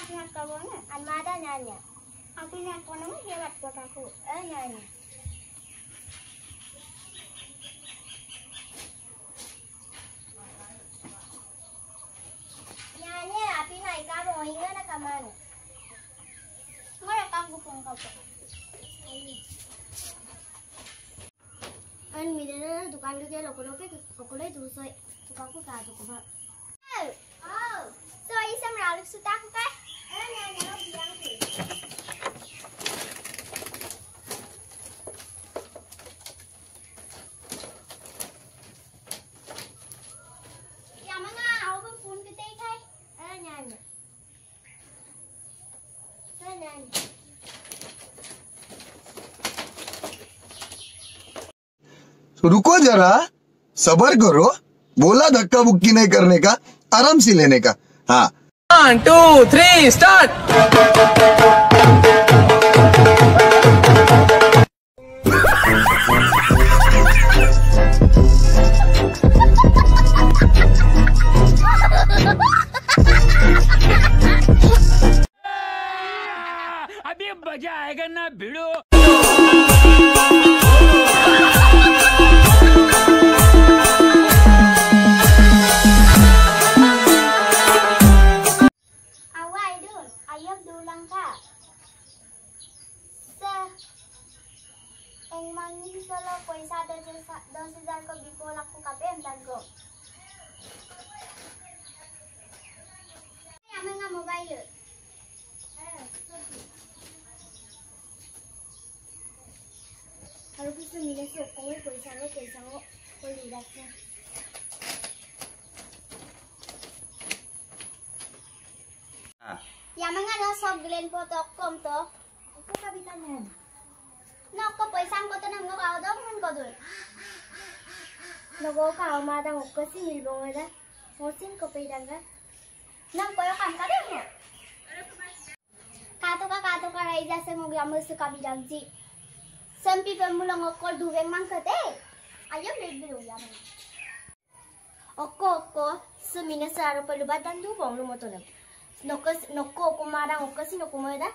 ingat kau ni? Almada nyanyi. Aku ingat kau nama hebat buat aku. Nyanyi. Nyanyi, api naik kau mau ingat nak mana? Mana kamu pun kau. An midana dukan ke lokole dusoi tukang ku ka tukang. Oh. So isam ralu suta ku ka? Nyanyi biang tu. तो रुको जरा, सबर करो। बोला धक्का बुक्की नहीं करने का, आराम से लेने का। हाँ 1 2 3 स्टार्ट। अभी मजा आएगा ना भिड़ो। Solo पैसा 10,000 को बिको लाख को कापे हम तक को हमें ना मोबाइल और कुछ मिले से कोई पैसा वो कोई ले जाते हैं या मंगा ना सब ग्लेन को तो कम तो को कभी का नहीं ना को पैसा को तो ना को आओ दो मन को दो लोगों का आओ माता को सी मिल बोंगे मोसिन को पे डांगा ना कोई काम कर दे ना कातो का रही जैसे मोगे अमर से कभी डांगी संपी पे मुलंग को दुबे मांग करते आयो लेट भी हो गया ओको सुमिने सारो पे लुबा दांडू बोंग लुमो तो ना नको को मारा ओको सी नको मोएदा